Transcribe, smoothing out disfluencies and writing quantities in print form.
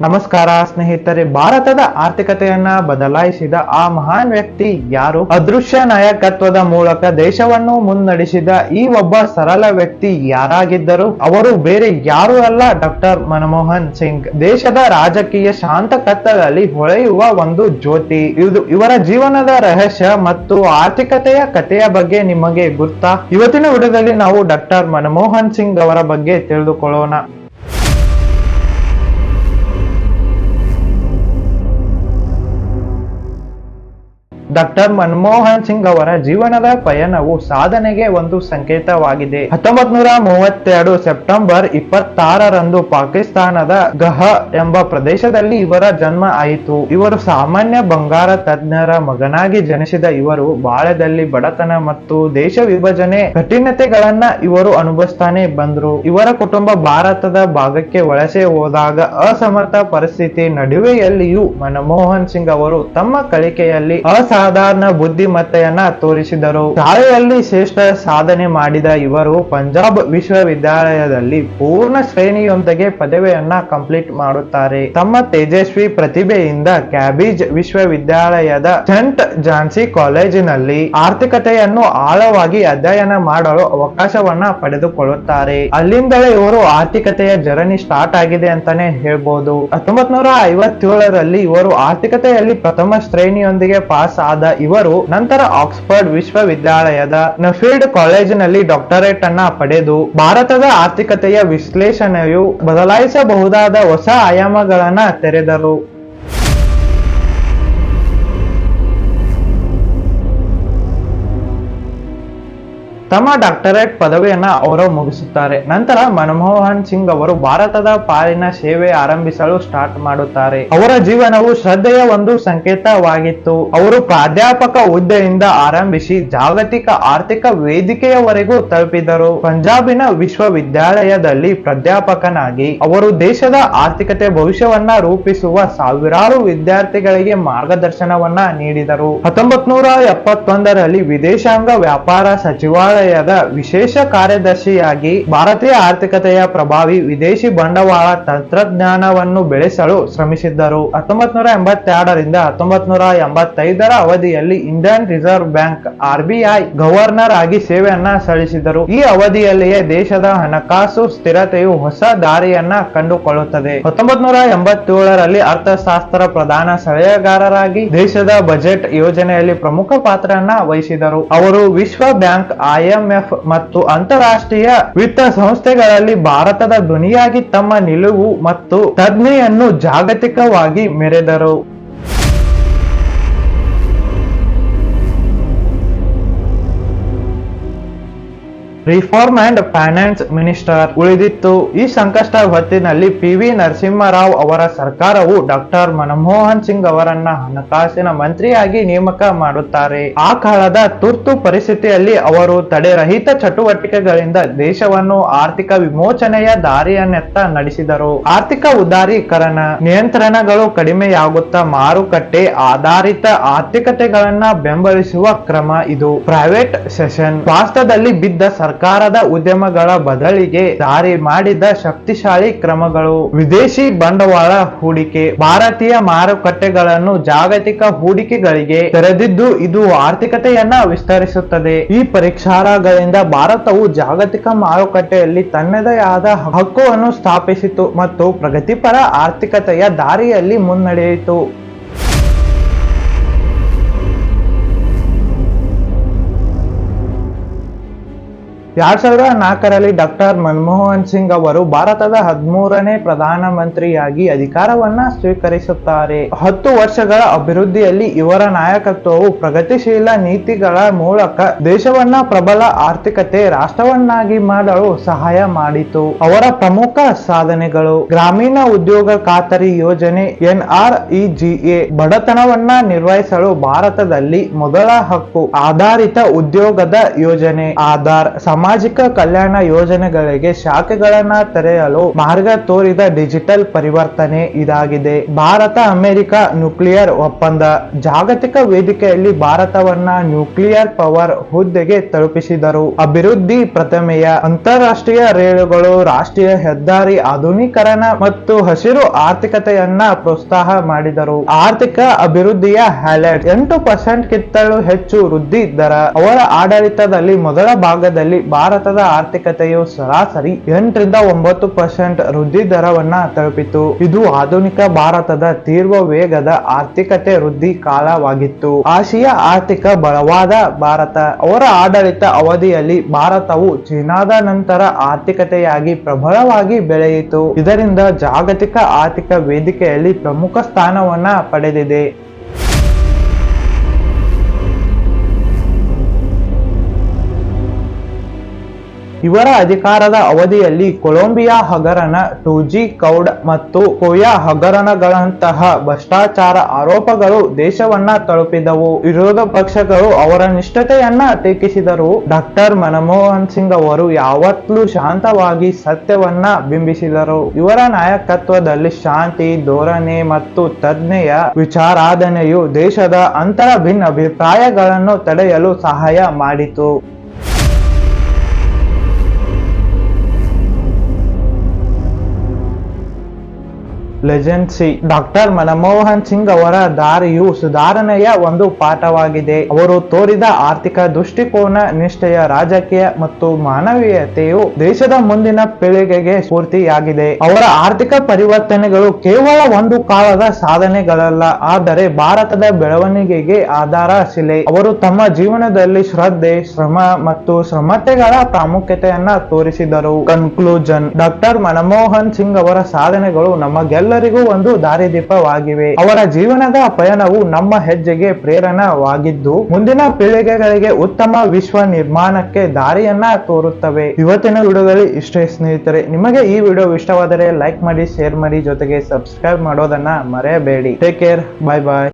ನಮಸ್ಕಾರ ಸ್ನೇಹಿತರೆ, ಭಾರತದ ಆರ್ಥಿಕತೆಯನ್ನ ಬದಲಾಯಿಸಿದ ಆ ಮಹಾನ್ ವ್ಯಕ್ತಿ ಯಾರು? ಅದೃಶ್ಯ ನಾಯಕತ್ವದ ಮೂಲಕ ದೇಶವನ್ನು ಮುನ್ನಡೆಸಿದ ಈ ಒಬ್ಬ ಸರಳ ವ್ಯಕ್ತಿ ಯಾರಾಗಿದ್ದರು? ಅವರು ಬೇರೆ ಯಾರು ಅಲ್ಲ, ಡಾಕ್ಟರ್ ಮನಮೋಹನ್ ಸಿಂಗ್. ದೇಶದ ರಾಜಕೀಯ ಶಾಂತ ಕತ್ತಲಲ್ಲಿ ಹೊಳೆಯುವ ಒಂದು ಜ್ಯೋತಿ. ಇವರ ಜೀವನದ ರಹಸ್ಯ ಮತ್ತು ಆರ್ಥಿಕತೆಯ ಕಥೆಯ ಬಗ್ಗೆ ನಿಮಗೆ ಗೊತ್ತಾ? ಇವತ್ತಿನ ವಿಡಿಯೋದಲ್ಲಿ ನಾವು ಡಾಕ್ಟರ್ ಮನಮೋಹನ್ ಸಿಂಗ್ ಅವರ ಬಗ್ಗೆ ತಿಳಿದುಕೊಳ್ಳೋಣ. ಡಾಕ್ಟರ್ ಮನಮೋಹನ್ ಸಿಂಗ್ ಅವರ ಜೀವನದ ಪಯಣವು ಸಾಧನೆಗೆ ಒಂದು ಸಂಕೇತವಾಗಿದೆ. 1932 ಸೆಪ್ಟೆಂಬರ್ 26ರಂದು ಪಾಕಿಸ್ತಾನದ ಗಹ ಎಂಬ ಪ್ರದೇಶದಲ್ಲಿ ಇವರ ಜನ್ಮ ಆಯಿತು. ಇವರು ಸಾಮಾನ್ಯ ಬಂಗಾರ ತಜ್ಞರ ಮಗನಾಗಿ ಜನಿಸಿದ ಇವರು ಬಾಲ್ಯದಲ್ಲಿ ಬಡತನ ಮತ್ತು ದೇಶ ವಿಭಜನೆ ಕಠಿಣತೆಗಳನ್ನ ಇವರು ಅನುಭವಿಸ್ತಾನೆ ಬಂದ್ರು. ಇವರ ಕುಟುಂಬ ಭಾರತದ ಭಾಗಕ್ಕೆ ವಲಸೆ ಹೋದಾಗ ಅಸಮರ್ಥ ಪರಿಸ್ಥಿತಿ ನಡುವೆಯಲ್ಲಿಯೂ ಮನಮೋಹನ್ ಸಿಂಗ್ ಅವರು ತಮ್ಮ ಕಲಿಕೆಯಲ್ಲಿ ಸಾಧಾರಣ ಬುದ್ಧಿಮತ್ತೆಯನ್ನ ತೋರಿಸಿದರು. ಶಾಲೆಯಲ್ಲಿ ಶ್ರೇಷ್ಠ ಸಾಧನೆ ಮಾಡಿದ ಇವರು ಪಂಜಾಬ್ ವಿಶ್ವವಿದ್ಯಾಲಯದಲ್ಲಿ ಪೂರ್ಣ ಶ್ರೇಣಿಯೊಂದಿಗೆ ಪದವಿಯನ್ನ ಕಂಪ್ಲೀಟ್ ಮಾಡುತ್ತಾರೆ. ತಮ್ಮ ತೇಜಸ್ವಿ ಪ್ರತಿಭೆಯಿಂದ ಕ್ಯಾಂಬ್ರಿಡ್ಜ್ ವಿಶ್ವವಿದ್ಯಾಲಯದ ಸೆಂಟ್ ಜಾನ್ಸಿ ಕಾಲೇಜಿನಲ್ಲಿ ಆರ್ಥಿಕತೆಯನ್ನು ಆಳವಾಗಿ ಅಧ್ಯಯನ ಮಾಡಲು ಅವಕಾಶವನ್ನ ಪಡೆದುಕೊಳ್ಳುತ್ತಾರೆ. ಅಲ್ಲಿಂದಲೇ ಇವರು ಆರ್ಥಿಕತೆಯ ಜರ್ನಿ ಸ್ಟಾರ್ಟ್ ಆಗಿದೆ ಅಂತಾನೆ ಹೇಳ್ಬೋದು. 1957ರಲ್ಲಿ ಇವರು ಆರ್ಥಿಕತೆಯಲ್ಲಿ ಪ್ರಥಮ ಶ್ರೇಣಿಯೊಂದಿಗೆ ಪಾಸ್ ಆದ ಇವರು ನಂತರ ಆಕ್ಸ್ಫರ್ಡ್ ವಿಶ್ವವಿದ್ಯಾಲಯದ ನಫೀಲ್ಡ್ ಕಾಲೇಜಿನಲ್ಲಿ ಡಾಕ್ಟರೇಟ್ ಅನ್ನ ಪಡೆದು ಭಾರತದ ಆರ್ಥಿಕತೆಯ ವಿಶ್ಲೇಷಣೆಯು ಬದಲಾಯಿಸಬಹುದಾದ ಹೊಸ ಆಯಾಮಗಳನ್ನ ತೆರೆದರು. ತಮ್ಮ ಡಾಕ್ಟರೇಟ್ ಪದವಿಯನ್ನ ಅವರು ಮುಗಿಸುತ್ತಾರೆ. ನಂತರ ಮನಮೋಹನ್ ಸಿಂಗ್ ಅವರು ಭಾರತದ ಪಾಲಿನ ಸೇವೆ ಆರಂಭಿಸಲು ಸ್ಟಾರ್ಟ್ ಮಾಡುತ್ತಾರೆ. ಅವರ ಜೀವನವು ಶ್ರದ್ಧೆಯ ಒಂದು ಸಂಕೇತವಾಗಿತ್ತು. ಅವರು ಪ್ರಾಧ್ಯಾಪಕ ಹುದ್ದೆಯಿಂದ ಆರಂಭಿಸಿ ಜಾಗತಿಕ ಆರ್ಥಿಕ ವೇದಿಕೆಯವರೆಗೂ ತಲುಪಿದರು. ಪಂಜಾಬಿನ ವಿಶ್ವವಿದ್ಯಾಲಯದಲ್ಲಿ ಪ್ರಾಧ್ಯಾಪಕನಾಗಿ ಅವರು ದೇಶದ ಆರ್ಥಿಕತೆ ಭವಿಷ್ಯವನ್ನ ರೂಪಿಸುವ ಸಾವಿರಾರು ವಿದ್ಯಾರ್ಥಿಗಳಿಗೆ ಮಾರ್ಗದರ್ಶನವನ್ನ ನೀಡಿದರು. 1971ರಲ್ಲಿ ವಿದೇಶಾಂಗ ವ್ಯಾಪಾರ ಸಚಿವಾಲಯದ ವಿಶೇಷ ಕಾರ್ಯದರ್ಶಿಯಾಗಿ ಭಾರತೀಯ ಆರ್ಥಿಕತೆಯ ಪ್ರಭಾವಿ ವಿದೇಶಿ ಬಂಡವಾಳ ತಂತ್ರಜ್ಞಾನವನ್ನು ಬೆಳೆಸಲು ಶ್ರಮಿಸಿದ್ದರು. 1982ರಿಂದ 1985ರ ಅವಧಿಯಲ್ಲಿ Indian reserve bank RBI governor ಆಗಿ ಸೇವೆಯನ್ನ ಸಲ್ಲಿಸಿದರು. ಈ ಅವಧಿಯಲ್ಲಿಯೇ ದೇಶದ ಹಣಕಾಸು ಸ್ಥಿರತೆಯು ಹೊಸ ದಾರಿಯನ್ನ ಕಂಡುಕೊಳ್ಳುತ್ತದೆ. 1987ರಲ್ಲಿ ಅರ್ಥಶಾಸ್ತ್ರ ಪ್ರಧಾನ ಸಲಹೆಗಾರರಾಗಿ ದೇಶದ ಬಜೆಟ್ ಯೋಜನೆಯಲ್ಲಿ ಪ್ರಮುಖ ಪಾತ್ರವನ್ನ ವಹಿಸಿದರು. ಅವರು ವಿಶ್ವ ಬ್ಯಾಂಕ್, IMF ಮತ್ತು ಅಂತಾರಾಷ್ಟ್ರೀಯ ವಿತ್ತ ಸಂಸ್ಥೆಗಳಲ್ಲಿ ಭಾರತದ ಧ್ವನಿಯಾಗಿ ತಮ್ಮ ನಿಲುವು ಮತ್ತು ತಜ್ಞೆಯನ್ನು ಜಾಗತಿಕವಾಗಿ ಮೆರೆದರು. ರಿಫಾರ್ಮ್ ಅಂಡ್ ಫೈನಾನ್ಸ್ ಮಿನಿಸ್ಟರ್ ಉಳಿದಿತ್ತು. ಈ ಸಂಕಷ್ಟ ಹೊತ್ತಿನಲ್ಲಿ PV ನರಸಿಂಹರಾವ್ ಅವರ ಸರ್ಕಾರವು ಡಾಕ್ಟರ್ ಮನಮೋಹನ್ ಸಿಂಗ್ ಅವರನ್ನ ಹಣಕಾಸಿನ ಮಂತ್ರಿಯಾಗಿ ನೇಮಕ ಮಾಡುತ್ತಾರೆ. ಆ ಕಾಲದ ತುರ್ತು ಪರಿಸ್ಥಿತಿಯಲ್ಲಿ ಅವರು ತಡೆರಹಿತ ಚಟುವಟಿಕೆಗಳಿಂದ ದೇಶವನ್ನು ಆರ್ಥಿಕ ವಿಮೋಚನೆಯ ದಾರಿಯನ್ನೆತ್ತ ನಡೆಸಿದರು. ಆರ್ಥಿಕ ಉದಾರೀಕರಣ, ನಿಯಂತ್ರಣಗಳು ಕಡಿಮೆಯಾಗುತ್ತಾ ಮಾರುಕಟ್ಟೆ ಆಧಾರಿತ ಆರ್ಥಿಕತೆಗಳನ್ನ ಬೆಂಬಲಿಸುವ ಕ್ರಮ ಇದು. ಪ್ರೈವೇಟ್ ಸೆಷನ್, ಸ್ವಾಸ್ಥ್ಯದಲ್ಲಿ ಬಿದ್ದ ಸರ್ಕಾರದ ಉದ್ಯಮಗಳ ಬದಲಿಗೆ ದಾರಿ ಮಾಡಿದ ಶಕ್ತಿಶಾಲಿ ಕ್ರಮಗಳು. ವಿದೇಶಿ ಬಂಡವಾಳ ಹೂಡಿಕೆ, ಭಾರತೀಯ ಮಾರುಕಟ್ಟೆಗಳನ್ನು ಜಾಗತಿಕ ಹೂಡಿಕೆಗಳಿಗೆ ತೆರೆದಿದ್ದು ಇದು ಆರ್ಥಿಕತೆಯನ್ನ ವಿಸ್ತರಿಸುತ್ತದೆ. ಈ ಪರಿಷ್ಕಾರಗಳಿಂದ ಭಾರತವು ಜಾಗತಿಕ ಮಾರುಕಟ್ಟೆಯಲ್ಲಿ ತನ್ನದೇ ಆದ ಹಕ್ಕನ್ನು ಸ್ಥಾಪಿಸಿತು ಮತ್ತು ಪ್ರಗತಿಪರ ಆರ್ಥಿಕತೆಯ ದಾರಿಯಲ್ಲಿ ಮುನ್ನಡೆಯಿತು. 2004ರಲ್ಲಿ ಡಾಕ್ಟರ್ ಮನಮೋಹನ್ ಸಿಂಗ್ ಅವರು ಭಾರತದ 13ನೇ ಪ್ರಧಾನಮಂತ್ರಿಯಾಗಿ ಅಧಿಕಾರವನ್ನ ಸ್ವೀಕರಿಸುತ್ತಾರೆ. 10 ವರ್ಷಗಳ ಅಭಿವೃದ್ಧಿಯಲ್ಲಿ ಇವರ ನಾಯಕತ್ವವು ಪ್ರಗತಿಶೀಲ ನೀತಿಗಳ ಮೂಲಕ ದೇಶವನ್ನ ಪ್ರಬಲ ಆರ್ಥಿಕತೆ ರಾಷ್ಟ್ರವನ್ನಾಗಿ ಮಾಡಲು ಸಹಾಯ ಮಾಡಿತು. ಅವರ ಪ್ರಮುಖ ಸಾಧನೆಗಳು: ಗ್ರಾಮೀಣ ಉದ್ಯೋಗ ಖಾತರಿ ಯೋಜನೆ NREGA, ಬಡತನವನ್ನ ನಿರ್ವಹಿಸಲು ಭಾರತದಲ್ಲಿ ಮೊದಲ ಹಕ್ಕು ಆಧಾರಿತ ಉದ್ಯೋಗದ ಯೋಜನೆ. ಆಧಾರ್, ಸಾಮಾಜಿಕ ಕಲ್ಯಾಣ ಯೋಜನೆಗಳಿಗೆ ಶಾಖೆಗಳನ್ನ ತೆರೆಯಲು ಮಾರ್ಗ ತೋರಿದ ಡಿಜಿಟಲ್ ಪರಿವರ್ತನೆ ಇದಾಗಿದೆ. ಭಾರತ ಅಮೆರಿಕ ನ್ಯೂಕ್ಲಿಯರ್ ಒಪ್ಪಂದ. ಜಾಗತಿಕ ವೇದಿಕೆಯಲ್ಲಿ ಭಾರತವನ್ನ ನ್ಯೂಕ್ಲಿಯರ್ ಪವರ್ ಹುದ್ದೆಗೆ ತಲುಪಿಸಿದರು. ಅಭಿವೃದ್ಧಿ ಪ್ರಥಮೆಯ ಅಂತಾರಾಷ್ಟ್ರೀಯ ರೈಲುಗಳು, ರಾಷ್ಟ್ರೀಯ ಹೆದ್ದಾರಿ ಆಧುನೀಕರಣ ಮತ್ತು ಹಸಿರು ಆರ್ಥಿಕತೆಯನ್ನ ಪ್ರೋತ್ಸಾಹ ಮಾಡಿದರು. ಆರ್ಥಿಕ ಅಭಿವೃದ್ಧಿಯ ಹೈಲೈಟ್ 8% ಕಿಂತಲೂ ಹೆಚ್ಚು ವೃದ್ಧಿ ದರ. ಅವರ ಆಡಳಿತದಲ್ಲಿ ಮೊದಲ ಭಾಗದಲ್ಲಿ ಭಾರತದ ಆರ್ಥಿಕತೆಯು ಸರಾಸರಿ 8-9% ವೃದ್ಧಿ ದರವನ್ನ ತಲುಪಿತು. ಇದು ಆಧುನಿಕ ಭಾರತದ ತೀವ್ರ ವೇಗದ ಆರ್ಥಿಕತೆ ವೃದ್ಧಿ ಕಾಲವಾಗಿತ್ತು. ಆಸಿಯಾ ಆರ್ಥಿಕ ಬಲವಾದ ಭಾರತ. ಅವರ ಆಡಳಿತ ಅವಧಿಯಲ್ಲಿ ಭಾರತವು ಚೀನಾದ ನಂತರ ಆರ್ಥಿಕತೆಯಾಗಿ ಪ್ರಬಲವಾಗಿ ಬೆಳೆಯಿತು. ಇದರಿಂದ ಜಾಗತಿಕ ಆರ್ಥಿಕ ವೇದಿಕೆಯಲ್ಲಿ ಪ್ರಮುಖ ಸ್ಥಾನವನ್ನ ಪಡೆದಿದೆ. ಇವರ ಅಧಿಕಾರದ ಅವಧಿಯಲ್ಲಿ ಕೊಲಂಬಿಯಾ ಹಗರಣ, 2G ಕ್ರೌಡ್ ಮತ್ತು ಕೋಯಾ ಹಗರಣಗಳಂತಹ ಭ್ರಷ್ಟಾಚಾರ ಆರೋಪಗಳು ದೇಶವನ್ನ ತಲುಪಿದವು. ವಿರೋಧ ಪಕ್ಷಗಳು ಅವರ ನಿಷ್ಠತೆಯನ್ನ ಟೀಕಿಸಿದರು. ಡಾಕ್ಟರ್ ಮನಮೋಹನ್ ಸಿಂಗ್ ಅವರು ಯಾವತ್ತೂ ಶಾಂತವಾಗಿ ಸತ್ಯವನ್ನ ಬಿಂಬಿಸಿದರು. ಇವರ ನಾಯಕತ್ವದಲ್ಲಿ ಶಾಂತಿ ಧೋರಣೆ ಮತ್ತು ತಜ್ಞೆಯ ವಿಚಾರಾಧನೆಯು ದೇಶದ ಅಂತರ ಭಿನ್ನಾಭಿಪ್ರಾಯಗಳನ್ನು ತಡೆಯಲು ಸಹಾಯ ಮಾಡಿತು. ಲೆಜೆನ್ಸಿ. ಡಾಕ್ಟರ್ ಮನಮೋಹನ್ ಸಿಂಗ್ ಅವರ ದಾರಿಯು ಸುಧಾರಣೆಯ ಒಂದು ಪಾಠವಾಗಿದೆ. ಅವರು ತೋರಿದ ಆರ್ಥಿಕ ದೃಷ್ಟಿಕೋನ, ನಿಷ್ಠೆಯ ರಾಜಕೀಯ ಮತ್ತು ಮಾನವೀಯತೆಯು ದೇಶದ ಮುಂದಿನ ಪೀಳಿಗೆಗೆ ಸ್ಫೂರ್ತಿಯಾಗಿದೆ. ಅವರ ಆರ್ಥಿಕ ಪರಿವರ್ತನೆಗಳು ಕೇವಲ ಒಂದು ಕಾಲದ ಸಾಧನೆಗಳಲ್ಲ, ಆದರೆ ಭಾರತದ ಬೆಳವಣಿಗೆಗೆ ಆಧಾರ ಶಿಲೆ. ಅವರು ತಮ್ಮ ಜೀವನದಲ್ಲಿ ಶ್ರದ್ಧೆ, ಶ್ರಮ ಮತ್ತು ಶ್ರಮತೆಗಳ ಪ್ರಾಮುಖ್ಯತೆಯನ್ನ ತೋರಿಸಿದರು. ಕನ್ಕ್ಲೂಷನ್. ಡಾಕ್ಟರ್ ಮನಮೋಹನ್ ಸಿಂಗ್ ಅವರ ಸಾಧನೆಗಳು ನಮಗೆಲ್ಲರಿಗೂ ಒಂದು ದಾರಿದೀಪವಾಗಿವೆ. ಅವರ ಜೀವನದ ಪಯಣವು ನಮ್ಮ ಹೆಜ್ಜೆಗೆ ಪ್ರೇರಣವಾಗಿದ್ದು, ಮುಂದಿನ ಪೀಳಿಗೆಗಳಿಗೆ ಉತ್ತಮ ವಿಶ್ವ ನಿರ್ಮಾಣಕ್ಕೆ ದಾರಿಯನ್ನ ತೋರುತ್ತವೆ. ಇವತ್ತಿನ ವಿಡಿಯೋದಲ್ಲಿ ಇಷ್ಟೇ ಸ್ನೇಹಿತರೆ. ನಿಮಗೆ ಈ ವಿಡಿಯೋ ಇಷ್ಟವಾದರೆ ಲೈಕ್ ಮಾಡಿ, ಶೇರ್ ಮಾಡಿ, ಜೊತೆಗೆ ಸಬ್ಸ್ಕ್ರೈಬ್ ಮಾಡೋದನ್ನ ಮರೆಯಬೇಡಿ. Take care. ಬಾಯ್ ಬಾಯ್.